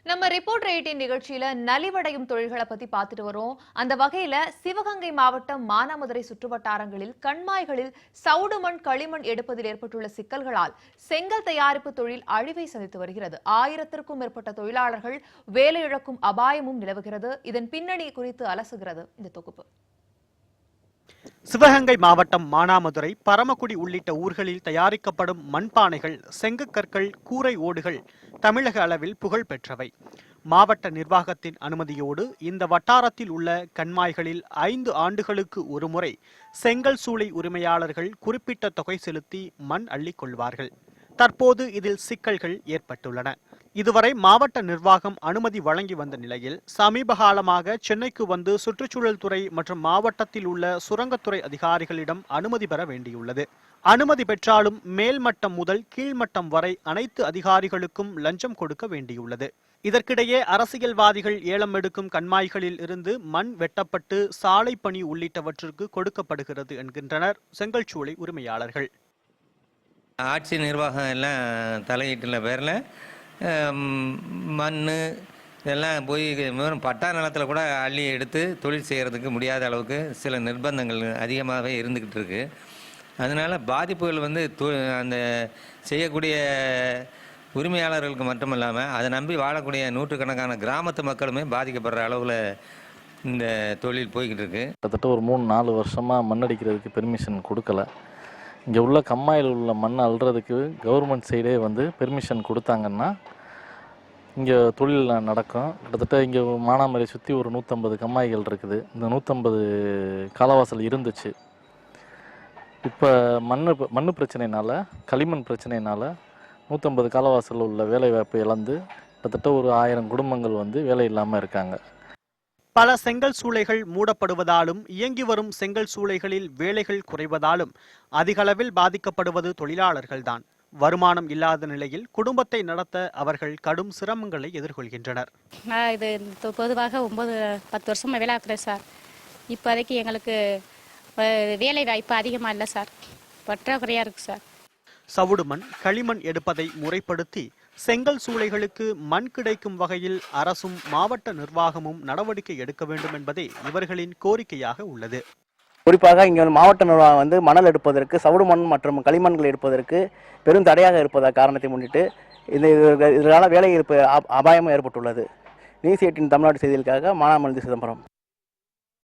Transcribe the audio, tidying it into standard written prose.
நம்ம report eighteen நிகழ்ச்சியில நலிவடையும் தொழில்களை பத்தி பார்த்துட்டு வரோம். அந்த வகையில சிவகங்கை மாவட்டம் மானாமதுரை சுற்றுவட்டாரங்களில் கண்மாய்களில் சவுடு மண் களிமண் எடுப்பதில் ஏற்பட்டுள்ள சிக்கல்களால் செங்கல் தயாரிப்பு தொழில் அழிவை சந்தித்து வருகிறது. 1000க்கும் மேற்பட்ட தொழிலாளர்கள் வேலை இழக்கும் அபாயமும் நிலவுகிறது. இதன் பின்னணி குறித்து அலசுகிறது இந்த தொகுப்பு. சிவகங்கை மாவட்டம் மானாமதுரை, பரமக்குடி உள்ளிட்ட ஊர்களில் தயாரிக்கப்படும் மண்பானைகள், செங்கற்கற்கள், கூரை ஓடுகள் தமிழக அளவில் புகழ் பெற்றவை. மாவட்ட நிர்வாகத்தின் அனுமதியோடு இந்த வட்டாரத்தில் உள்ள கண்மாய்களில் 5 ஆண்டுகளுக்கு ஒருமுறை செங்கல் சூளை உரிமையாளர்கள் குறிப்பிட்ட தொகை செலுத்தி மண் அள்ளிக் கொள்வார்கள். தற்போது இதில் சிக்கல்கள் ஏற்பட்டுள்ளன. இதுவரை மாவட்ட நிர்வாகம் அனுமதி வழங்கி வந்த நிலையில் சமீப காலமாக சென்னைக்கு வந்து சுற்றுச்சூழல் துறை மற்றும் மாவட்டத்தில் உள்ள சுரங்கத்துறை அதிகாரிகளிடம் அனுமதி பெற வேண்டியுள்ளது. அனுமதி பெற்றாலும் மேல்மட்டம் முதல் கீழ்மட்டம் வரை அனைத்து அதிகாரிகளுக்கும் லஞ்சம் கொடுக்க வேண்டியுள்ளது. இதற்கிடையே அரசியல்வாதிகள் ஏலம் எடுக்கும் கண்மாய்களில் இருந்து மண் வெட்டப்பட்டு சாலை பணி உள்ளிட்டவற்றிற்கு கொடுக்கப்படுகிறது என்கின்றனர் செங்கல் சூளை உரிமையாளர்கள். ஆட்சி நிர்வாகம் எல்லாம் தலையீட்டுல பேரில் மண் இதெல்லாம் போய் பட்டா நிலத்தில் கூட அள்ளி எடுத்து தொழில் செய்கிறதுக்கு முடியாத அளவுக்கு சில நிர்பந்தங்கள் அதிகமாகவே இருந்துக்கிட்டு இருக்கு. அதனால் பாதிப்புகள் அந்த செய்யக்கூடிய உரிமையாளர்களுக்கு மட்டும் இல்லாமல் அதை நம்பி வாழக்கூடிய நூற்றுக்கணக்கான கிராமத்து மக்களுமே பாதிக்கப்படுற அளவில் இந்த தொழில் போய்கிட்டு இருக்கு. கிட்டத்தட்ட ஒரு 3-4 வருஷமாக மண் அடிக்கிறதுக்கு பெர்மிஷன் கொடுக்கல. இங்கே உள்ள கம்மாயில் உள்ள மண் அள்ளுறதுக்கு கவர்மெண்ட் சைடே பெர்மிஷன் கொடுத்தாங்கன்னா இங்கே தொழில் நடக்கும். கிட்டத்தட்ட இங்கே மானாமதுரை சுற்றி ஒரு 150 கம்மாய்கள் இருக்குது. இந்த 150 காலவாசல் இருந்துச்சு. இப்போ மண் பிரச்சனைனால, களிமண் பிரச்சனைனால 150 காலவாசல் உள்ள வேலைவாய்ப்பு இழந்து கிட்டத்தட்ட ஒரு 1000 குடும்பங்கள் வேலை இல்லாமல் இருக்காங்க. பல செங்கல் சூளைகள் மூடப்படுவதாலும் இயங்கி வரும் செங்கல் சூளைகளில் வேலைகள் குறைவதாலும் அதிகளவில் பாதிக்கப்படுவது தொழிலாளர்கள்தான். வருமானம் இல்லாத நிலையில் குடும்பத்தை நடத்த அவர்கள் கடும் சிரமங்களை எதிர்கொள்கின்றனர். இது பொதுவாக 9-10 வருஷமா வேலை ஆக்குறேன் சார். இப்போதைக்கு எங்களுக்கு வேலை வாய்ப்பு அதிகமாக இல்லை சார், பற்றாக்குறையாக இருக்கு சார். சவுடு மண், களிமண் எடுப்பதை முறைப்படுத்தி செங்கல் சூளைகளுக்கு மண் கிடைக்கும் வகையில் அரசும் மாவட்ட நிர்வாகமும் நடவடிக்கை எடுக்க வேண்டும் என்பதே இவர்களின் கோரிக்கையாக உள்ளது. குறிப்பாக இங்கே மாவட்ட நிர்வாகம் மணல் எடுப்பதற்கு, சவுடு மண் மற்றும் களிமண்கள் எடுப்பதற்கு பெரும் தடையாக இருப்பதாக காரணத்தை முன்னிட்டு இதனால் வேலை இருப்பு அபாயமும் ஏற்பட்டுள்ளது. நியூஸ் 18 தமிழ்நாடு செய்திகளுக்காக மானாமதுரை சிதம்பரம்.